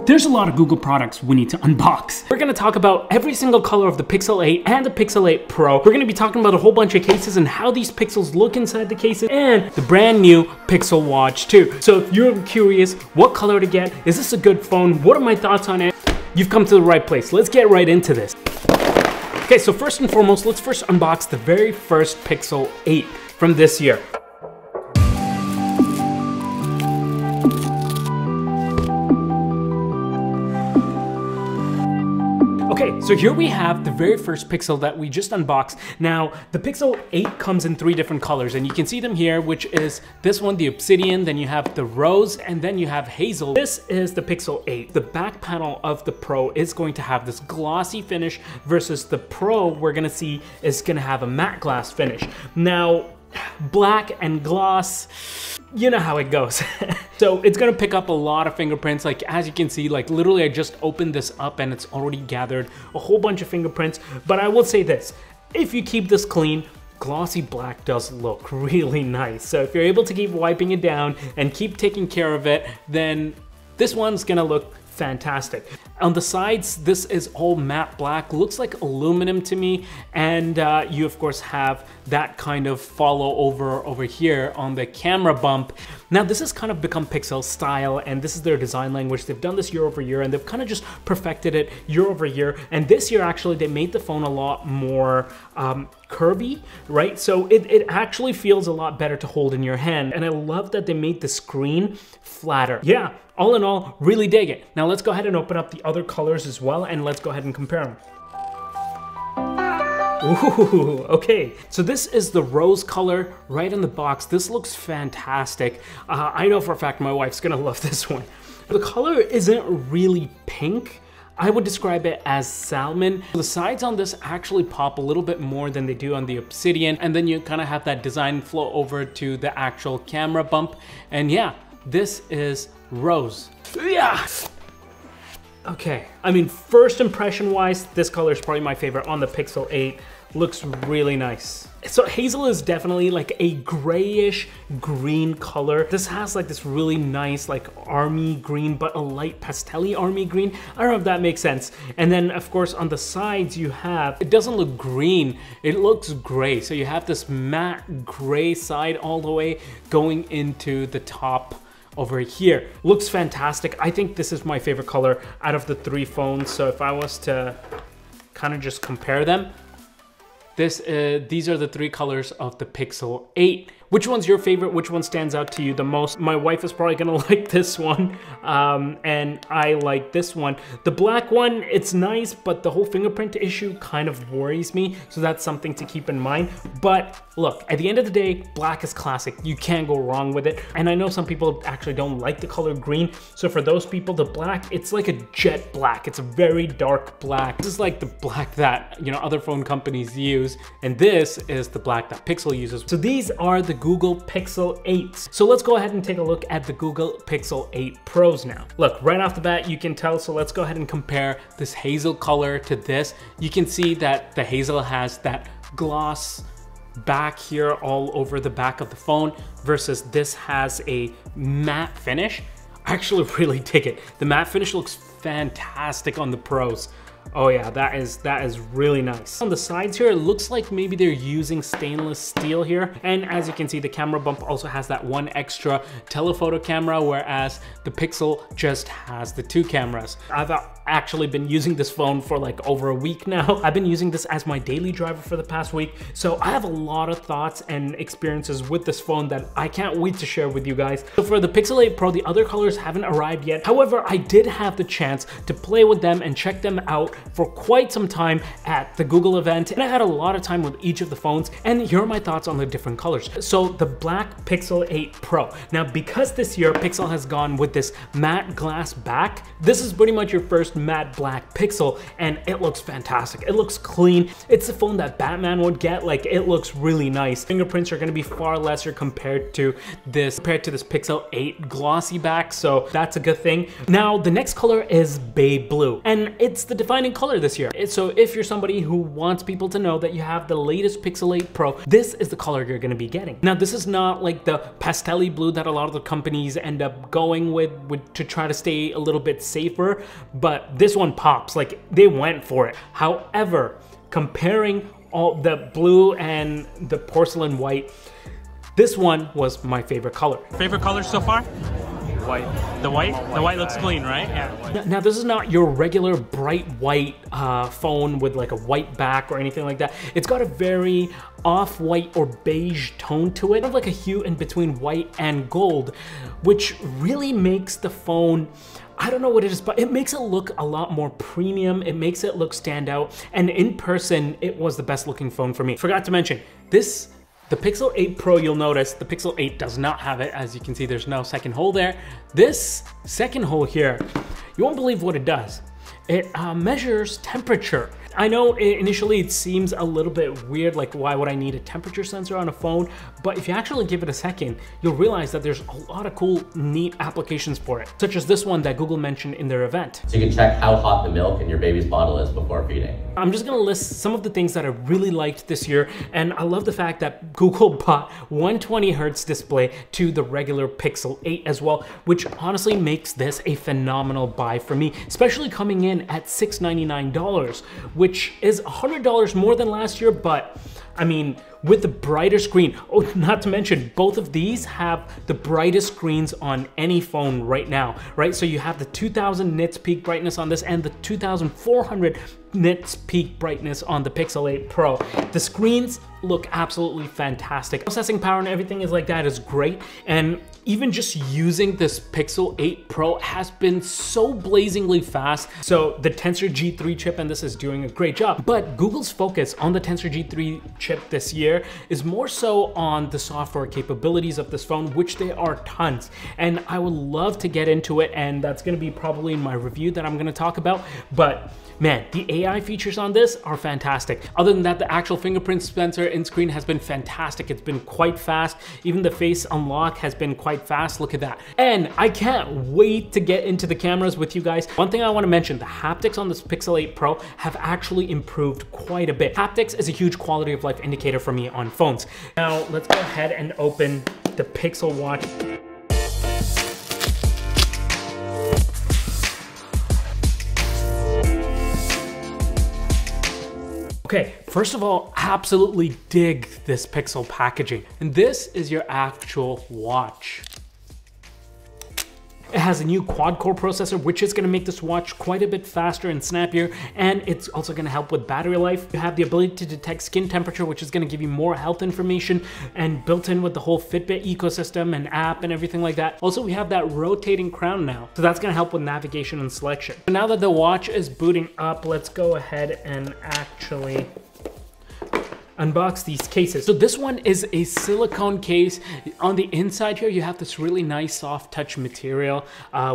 There's a lot of Google products we need to unbox. We're gonna talk about every single color of the Pixel 8 and the Pixel 8 Pro. We're gonna be talking about a whole bunch of cases and how these pixels look inside the cases and the brand new Pixel Watch 2. So if you're curious what color to get, is this a good phone? What are my thoughts on it? You've come to the right place. Let's get right into this. Okay, so first and foremost, let's first unbox the very first Pixel 8 from this year. Okay, so here we have the very first Pixel that we just unboxed. Now, the Pixel 8 comes in 3 different colors, and you can see them here, which is this one, the Obsidian, then you have the Rose, and then you have Hazel. This is the Pixel 8. The back panel of the Pro is going to have this glossy finish versus the Pro we're gonna see is gonna have a matte glass finish. Now, black and gloss, you know how it goes. So it's gonna pick up a lot of fingerprints. Like as you can see, like literally I just opened this up and it's already gathered a whole bunch of fingerprints. But I will say this, if you keep this clean, glossy black does look really nice. So if you're able to keep wiping it down and keep taking care of it, then this one's gonna look fantastic. On the sides, this is all matte black, looks like aluminum to me, and you of course have that kind of follow over here on the camera bump. Now this has kind of become Pixel style, and this is their design language. They've done this year over year, and they've kind of just perfected it year over year. And this year actually they made the phone a lot more curvy, right? So it actually feels a lot better to hold in your hand, and I love that they made the screen flatter. Yeah, all in all, really dig it. Now let's go ahead and open up the other colors as well, and let's go ahead and compare them. Ooh, okay. So this is the rose color right in the box. This looks fantastic. I know for a fact my wife's gonna love this one. The color isn't really pink. I would describe it as salmon. The sides on this actually pop a little bit more than they do on the Obsidian, and then you kind of have that design flow over to the actual camera bump. And yeah, this is rose. Yeah. Okay, I mean, first impression wise, this color is probably my favorite on the Pixel 8. Looks really nice. So Hazel is definitely like a grayish green color. This has like this really nice like army green, but a light pastel-y army green. I don't know if that makes sense. And then of course on the sides you have, it doesn't look green, it looks gray. So you have this matte gray side all the way going into the top over here. Looks fantastic. I think this is my favorite color out of the 3 phones. So if I was to kind of just compare them, these are the 3 colors of the Pixel 8. Which one's your favorite? Which one stands out to you the most? My wife is probably gonna like this one, and I like this one. The black one, it's nice, but the whole fingerprint issue kind of worries me, so that's something to keep in mind. But look, at the end of the day, black is classic. You can't go wrong with it. And I know some people actually don't like the color green, so for those people, the black, it's like a jet black. It's a very dark black. This is like the black that, you know, other phone companies use, and this is the black that Pixel uses. So these are the Google Pixel 8s. So let's go ahead and take a look at the Google Pixel 8 Pros now. Look, right off the bat, you can tell, so let's go ahead and compare this hazel color to this. You can see that the hazel has that gloss back here all over the back of the phone versus this has a matte finish. I actually really dig it. The matte finish looks fantastic on the Pros. Oh yeah, that is really nice. On the sides here, it looks like maybe they're using stainless steel here. And as you can see, the camera bump also has that one extra telephoto camera, whereas the Pixel just has the 2 cameras. I've actually been using this phone for like over a week now. I've been using this as my daily driver for the past week. So I have a lot of thoughts and experiences with this phone that I can't wait to share with you guys. So for the Pixel 8 Pro, the other colors haven't arrived yet. However, I did have the chance to play with them and check them out for quite some time at the Google event, and I had a lot of time with each of the phones, and here are my thoughts on the different colors. So the black Pixel 8 Pro. Now, because this year Pixel has gone with this matte glass back, this is pretty much your first matte black Pixel, and it looks fantastic. It looks clean. It's the phone that Batman would get. Like, it looks really nice. Fingerprints are going to be far lesser compared to this Pixel 8 glossy back, so that's a good thing. Now, the next color is Bay Blue, and it's the defining redefining color this year. So if you're somebody who wants people to know that you have the latest Pixel 8 Pro, this is the color you're gonna be getting. Now, this is not like the pastel-y blue that a lot of the companies end up going with to try to stay a little bit safer, but this one pops, like they went for it. However, comparing all the blue and the porcelain white, this one was my favorite color. Favorite color so far? White. The white looks clean, right? Yeah. Now, this is not your regular bright white phone with like a white back or anything like that. It's got a very off-white or beige tone to it, kind of like a hue in between white and gold, which really makes the phone, I don't know what it is, but it makes it look a lot more premium. It makes it look stand out. And in person, it was the best looking phone for me. Forgot to mention, the Pixel 8 Pro, you'll notice the Pixel 8 does not have it. As you can see, there's no second hole there. This second hole here, you won't believe what it does. It measures temperature. I know initially it seems a little bit weird, like why would I need a temperature sensor on a phone? But if you actually give it a second, you'll realize that there's a lot of cool, neat applications for it, such as this one that Google mentioned in their event. So you can check how hot the milk in your baby's bottle is before feeding. I'm just gonna list some of the things that I really liked this year, and I love the fact that Google bought 120 Hz display to the regular Pixel 8 as well, which honestly makes this a phenomenal buy for me, especially coming in at $699, which is $100 more than last year, but I mean, with the brighter screen. Oh, not to mention, both of these have the brightest screens on any phone right now, right? So you have the 2000 nits peak brightness on this and the 2400 nits peak brightness on the Pixel 8 Pro. The screens look absolutely fantastic. Processing power and everything is like that is great. And even just using this Pixel 8 Pro has been so blazingly fast. So the Tensor G3 chip, and this is doing a great job, but Google's focus on the Tensor G3 chip this year is more so on the software capabilities of this phone, which there are tons. And I would love to get into it, and that's gonna be probably in my review that I'm gonna talk about. But man, the AI features on this are fantastic. Other than that, the actual fingerprint sensor in screen has been fantastic. It's been quite fast. Even the face unlock has been quite fast. Look at that. And I can't wait to get into the cameras with you guys. One thing I want to mention, the haptics on this Pixel 8 Pro have actually improved quite a bit. Haptics is a huge quality of life indicator for me on phones. Now, let's go ahead and open the Pixel Watch. Okay, first of all, absolutely dig this Pixel packaging. And this is your actual watch. It has a new quad-core processor, which is gonna make this watch quite a bit faster and snappier, and it's also gonna help with battery life. You have the ability to detect skin temperature, which is gonna give you more health information, and built in with the whole Fitbit ecosystem and app and everything like that. Also, we have that rotating crown now, so that's gonna help with navigation and selection. So now that the watch is booting up, let's go ahead and actually unbox these cases. So this one is a silicone case. On the inside here, you have this really nice soft touch material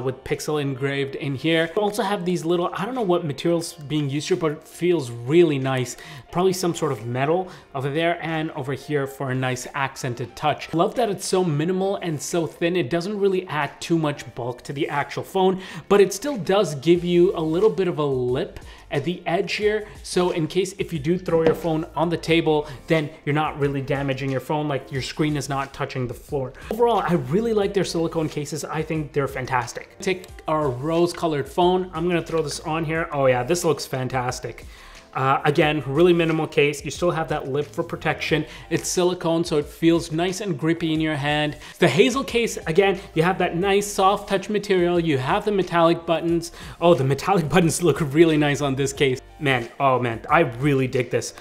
with Pixel engraved in here. You also have these little, I don't know what material's being used here, but it feels really nice. Probably some sort of metal over there and over here for a nice accented touch. Love that it's so minimal and so thin. It doesn't really add too much bulk to the actual phone, but it still does give you a little bit of a lip at the edge here. So in case if you do throw your phone on the table, then you're not really damaging your phone, like your screen is not touching the floor. Overall, I really like their silicone cases. I think they're fantastic. Take our rose colored phone. I'm gonna throw this on here. Oh yeah, this looks fantastic. Again, really minimal case. You still have that lip for protection. It's silicone, so it feels nice and grippy in your hand. The Hazel case, again, you have that nice soft touch material. You have the metallic buttons. Oh, the metallic buttons look really nice on this case. Man, oh man, I really dig this.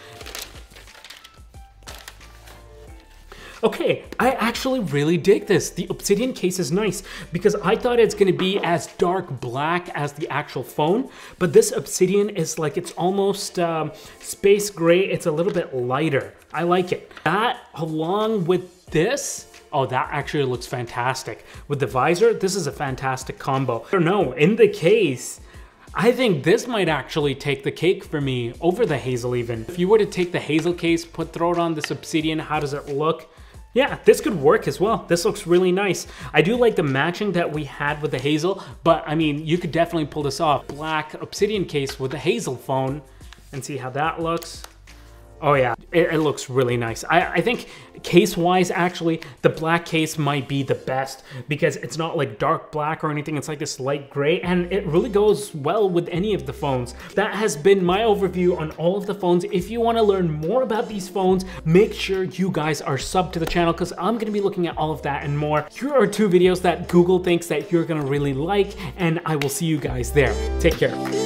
Okay, I actually really dig this. The Obsidian case is nice because I thought it's gonna be as dark black as the actual phone, but this Obsidian is like, it's almost space gray. It's a little bit lighter. I like it. That along with this, oh, that actually looks fantastic. With the visor, this is a fantastic combo. I don't know, in the case, I think this might actually take the cake for me over the Hazel even. If you were to take the Hazel case, throw it on this Obsidian, how does it look? Yeah, this could work as well. This looks really nice. I do like the matching that we had with the Hazel, but I mean, you could definitely pull this off. Black Obsidian case with the Hazel phone and see how that looks. Oh yeah, it looks really nice. I think case-wise, actually, the black case might be the best because it's not like dark black or anything. It's like this light gray, and it really goes well with any of the phones. That has been my overview on all of the phones. If you want to learn more about these phones, make sure you guys are subbed to the channel because I'm going to be looking at all of that and more. Here are 2 videos that Google thinks that you're going to really like, and I will see you guys there. Take care.